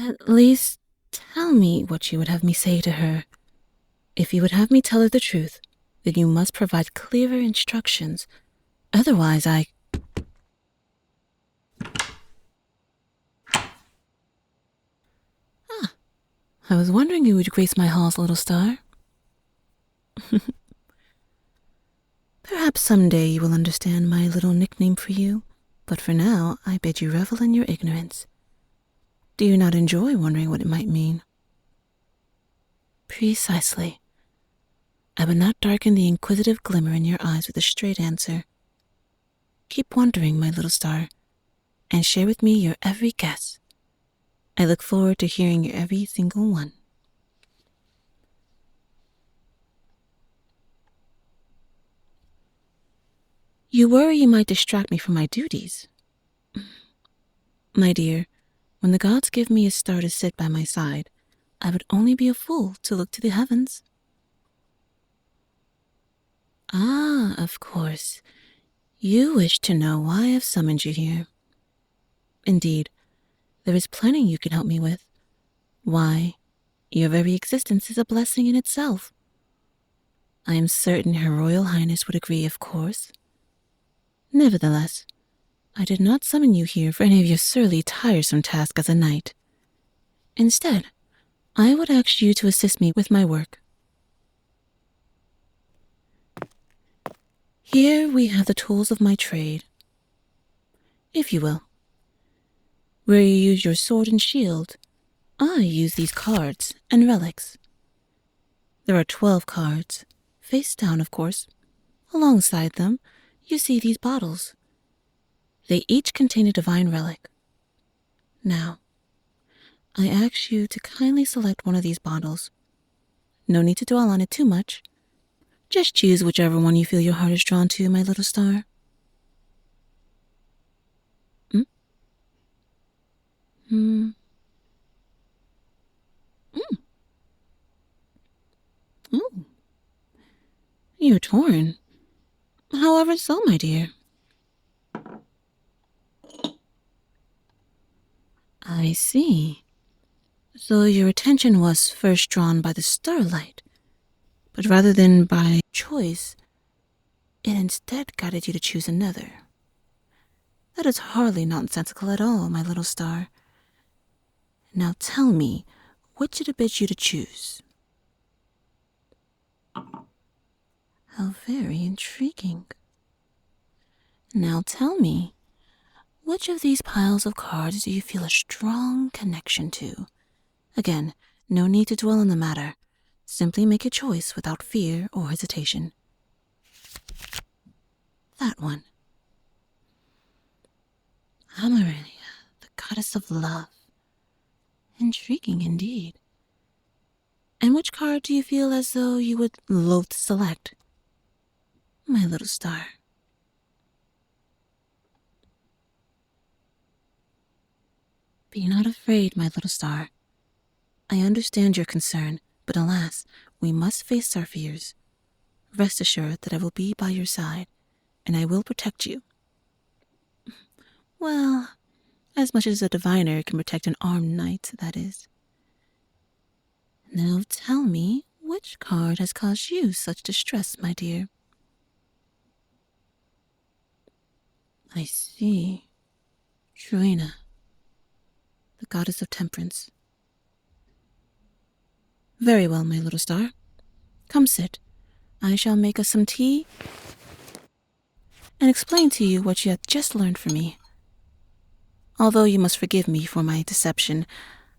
At least tell me what you would have me say to her. If you would have me tell her the truth, then you must provide clearer instructions. Otherwise, I was wondering you would grace my halls, little star. Perhaps someday you will understand my little nickname for you, but for now, I bid you revel in your ignorance. Do you not enjoy wondering what it might mean? Precisely. I would not darken the inquisitive glimmer in your eyes with a straight answer. Keep wondering, my little star, and share with me your every guess. I look forward to hearing your every single one. You worry you might distract me from my duties. My dear, when the gods give me a star to sit by my side, I would only be a fool to look to the heavens. Ah, of course. You wish to know why I have summoned you here. Indeed, there is plenty you can help me with. Why, your very existence is a blessing in itself. I am certain Her Royal Highness would agree, of course. Nevertheless, I did not summon you here for any of your surly, tiresome tasks as a knight. Instead, I would ask you to assist me with my work. Here we have the tools of my trade, if you will. Where you use your sword and shield, I use these cards and relics. There are 12 cards, face down, of course. Alongside them, you see these bottles. They each contain a divine relic. Now, I ask you to kindly select one of these bottles. No need to dwell on it too much. Just choose whichever one you feel your heart is drawn to, my little star. Oh, you're torn. However so, my dear. I see. So your attention was first drawn by the starlight, but rather than by choice, it instead guided you to choose another. That is hardly nonsensical at all, my little star. Now tell me, which it bids you to choose? How very intriguing. Now tell me, which of these piles of cards do you feel a strong connection to? Again, no need to dwell on the matter. Simply make a choice without fear or hesitation. That one. Amaryllia, the goddess of love. Intriguing indeed. And which card do you feel as though you would loathe to select? My little star. Be not afraid, my little star. I understand your concern, but alas, we must face our fears. Rest assured that I will be by your side, and I will protect you. Well, as much as a diviner can protect an armed knight, that is. Now tell me, which card has caused you such distress, my dear? I see. Truina, the goddess of temperance. Very well, my little star. Come sit. I shall make us some tea and explain to you what you have just learned from me. Although you must forgive me for my deception,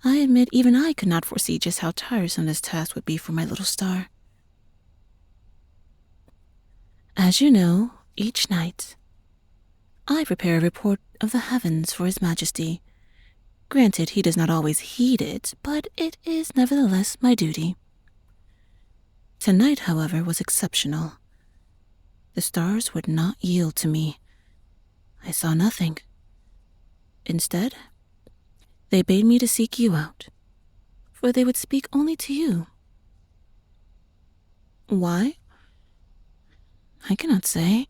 I admit even I could not foresee just how tiresome this task would be for my little star. As you know, each night, I prepare a report of the heavens for His Majesty. Granted, he does not always heed it, but it is nevertheless my duty. Tonight, however, was exceptional. The stars would not yield to me. I saw nothing. Instead, they bade me to seek you out, for they would speak only to you. Why? I cannot say,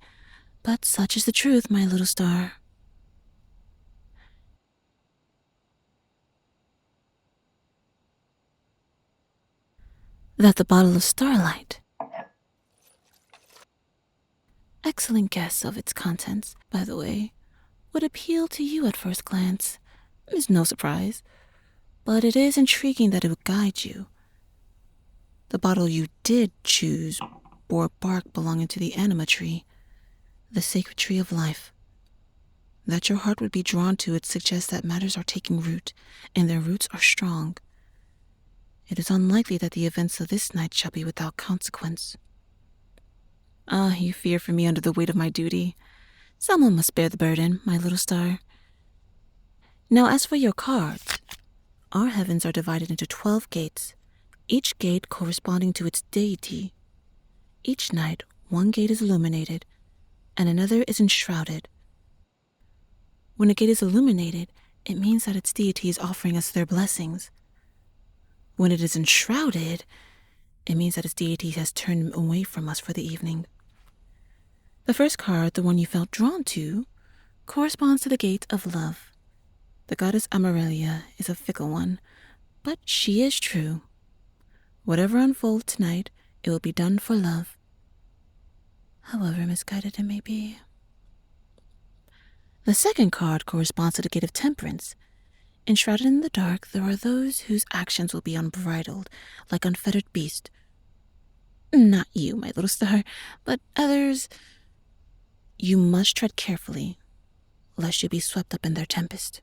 but such is the truth, my little star. That the bottle of starlight. Excellent guess of its contents, by the way, would appeal to you at first glance. It's no surprise, but it is intriguing that it would guide you. The bottle you did choose bore bark belonging to the anima tree, the sacred tree of life. That your heart would be drawn to it suggests that matters are taking root, and their roots are strong. It is unlikely that the events of this night shall be without consequence. Ah, you fear for me under the weight of my duty. Someone must bear the burden, my little star. Now, as for your cards, our heavens are divided into 12 gates, each gate corresponding to its deity. Each night, one gate is illuminated, and another is enshrouded. When a gate is illuminated, it means that its deity is offering us their blessings. When it is enshrouded, it means that its deity has turned away from us for the evening. The first card, the one you felt drawn to, corresponds to the gate of love. The goddess Amarelia is a fickle one, but she is true. Whatever unfolds tonight, it will be done for love, however misguided it may be. The second card corresponds to the gate of temperance. Enshrouded in the dark, there are those whose actions will be unbridled, like unfettered beasts. Not you, my little star, but others. You must tread carefully, lest you be swept up in their tempest.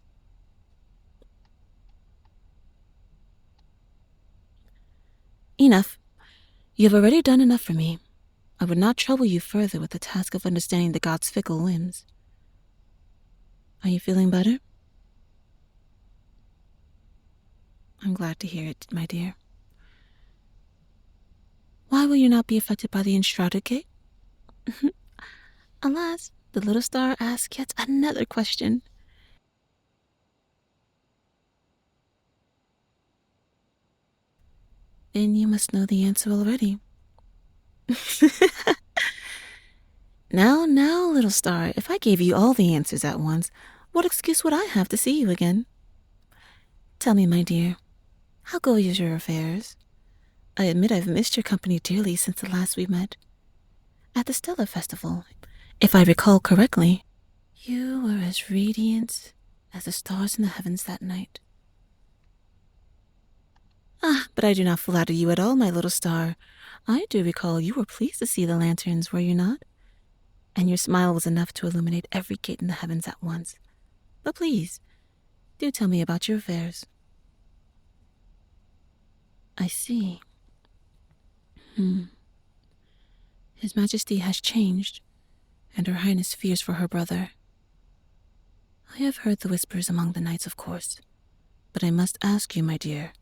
Enough. You have already done enough for me. I would not trouble you further with the task of understanding the gods' fickle whims. Are you feeling better? I'm glad to hear it, my dear. Why will you not be affected by the enshrouded gate? Alas, the little star asks yet another question. Then you must know the answer already. Now, little star, if I gave you all the answers at once, what excuse would I have to see you again? Tell me, my dear, how go your affairs? I admit I've missed your company dearly since the last we met. At the Stellar Festival, if I recall correctly, you were as radiant as the stars in the heavens that night. Ah, but I do not flatter you at all, my little star. I do recall you were pleased to see the lanterns, were you not? And your smile was enough to illuminate every gate in the heavens at once. But please, do tell me about your affairs. I see. His Majesty has changed, and Her Highness fears for her brother. I have heard the whispers among the knights, of course, but I must ask you, my dear,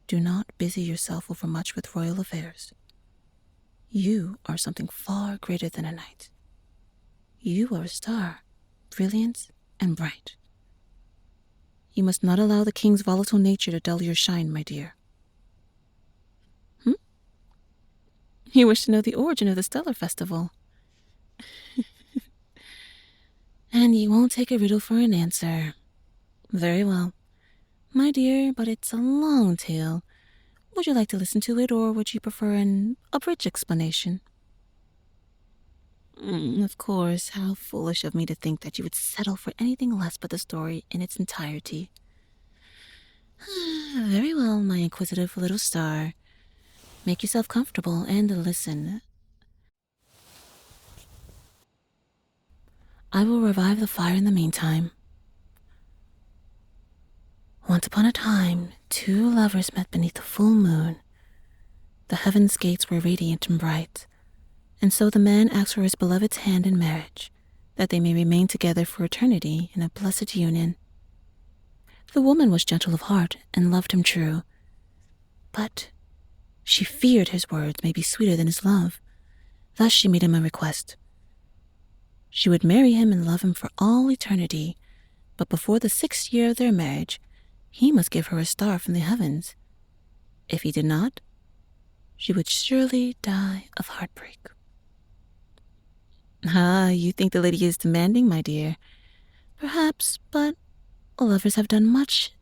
do not busy yourself overmuch with royal affairs. You are something far greater than a knight. You are a star, brilliant and bright. You must not allow the king's volatile nature to dull your shine, my dear. You wish to know the origin of the Stellar Festival. And you won't take a riddle for an answer. Very well. My dear, but it's a long tale. Would you like to listen to it, or would you prefer an abridged explanation? Of course, how foolish of me to think that you would settle for anything less but the story in its entirety. Very well, my inquisitive little star. Make yourself comfortable and listen. I will revive the fire in the meantime. Once upon a time, two lovers met beneath the full moon. The heaven's gates were radiant and bright, and so the man asked for his beloved's hand in marriage, that they may remain together for eternity in a blessed union. The woman was gentle of heart and loved him true, but she feared his words may be sweeter than his love. Thus she made him a request. She would marry him and love him for all eternity, but before the 6th year of their marriage, he must give her a star from the heavens. If he did not, she would surely die of heartbreak. Ah, you think the lady is demanding, my dear. Perhaps, but lovers have done much,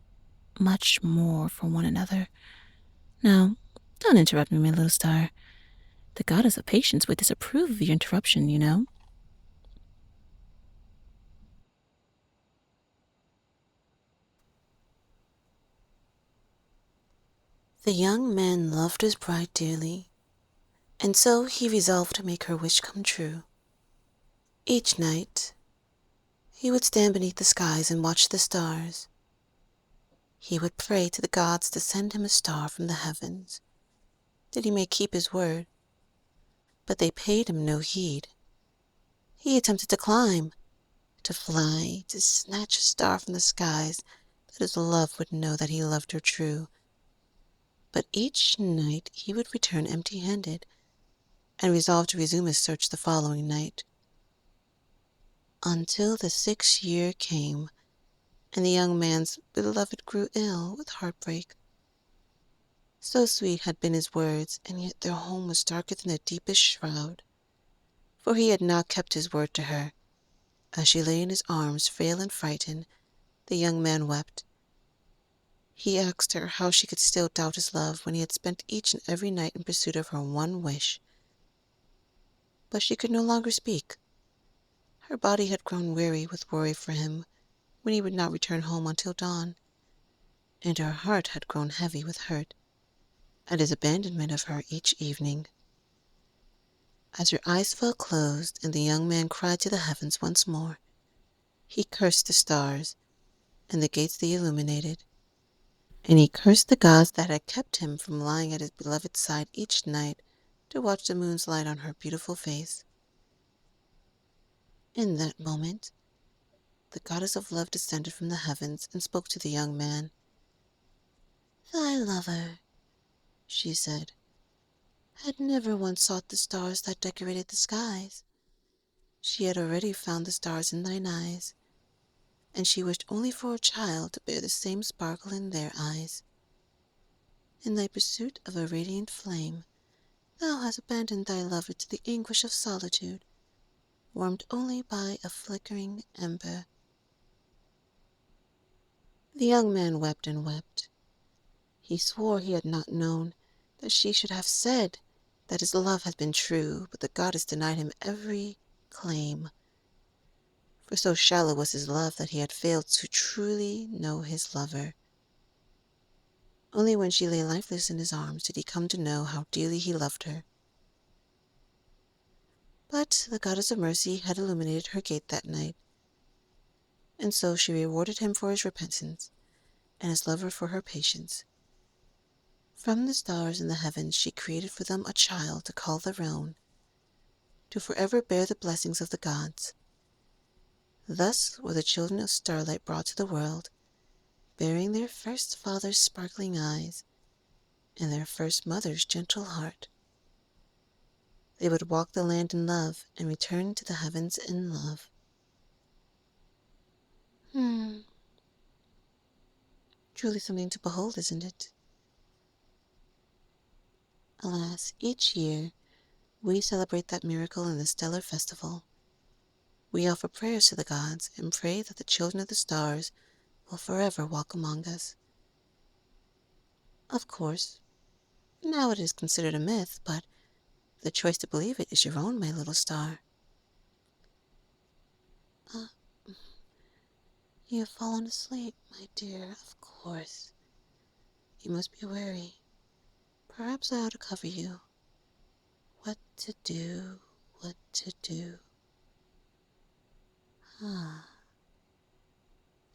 much more for one another. Now, Don't interrupt me, my little star. The goddess of patience would disapprove of your interruption, you know. The young man loved his bride dearly, and so he resolved to make her wish come true. Each night, he would stand beneath the skies and watch the stars. He would pray to the gods to send him a star from the heavens, that he may keep his word. But they paid him no heed. He attempted to climb, to fly, to snatch a star from the skies, that his love would know that he loved her true. But each night he would return empty-handed, and resolved to resume his search the following night. Until the 6th year came, and the young man's beloved grew ill with heartbreak. So sweet had been his words, and yet their home was darker than the deepest shroud, for he had not kept his word to her. As she lay in his arms, frail and frightened, the young man wept. He asked her how she could still doubt his love when he had spent each and every night in pursuit of her one wish. But she could no longer speak. Her body had grown weary with worry for him when he would not return home until dawn, and her heart had grown heavy with hurt at his abandonment of her each evening. As her eyes fell closed and the young man cried to the heavens once more, he cursed the stars and the gates they illuminated, and he cursed the gods that had kept him from lying at his beloved's side each night to watch the moon's light on her beautiful face. In that moment, the goddess of love descended from the heavens and spoke to the young man. "Thy lover," she said, "had never once sought the stars that decorated the skies. She had already found the stars in thine eyes, and she wished only for a child to bear the same sparkle in their eyes. In thy pursuit of a radiant flame, thou hast abandoned thy lover to the anguish of solitude, warmed only by a flickering ember." The young man wept and wept. He swore he had not known that she should have said that his love had been true, but the goddess denied him every claim, for so shallow was his love that he had failed to truly know his lover. Only when she lay lifeless in his arms did he come to know how dearly he loved her. But the goddess of mercy had illuminated her gate that night, and so she rewarded him for his repentance, and his lover for her patience. From the stars in the heavens she created for them a child to call their own, to forever bear the blessings of the gods. Thus were the children of starlight brought to the world, bearing their first father's sparkling eyes and their first mother's gentle heart. They would walk the land in love and return to the heavens in love. Truly something to behold, isn't it? Alas, each year we celebrate that miracle in the stellar festival. We offer prayers to the gods and pray that the children of the stars will forever walk among us. Of course, now it is considered a myth, but the choice to believe it is your own, my little star. You have fallen asleep, my dear, of course. You must be weary. Perhaps I ought to cover you. What to do, what to do.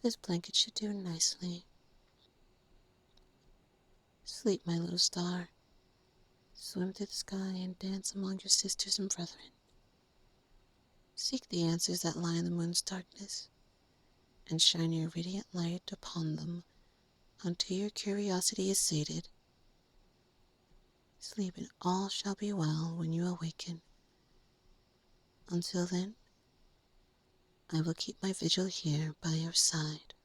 This blanket should do nicely. Sleep, my little star. Swim through the sky and dance among your sisters and brethren. Seek the answers that lie in the moon's darkness, and shine your radiant light upon them until your curiosity is sated. Sleep and all shall be well when you awaken. Until then, I will keep my vigil here by your side.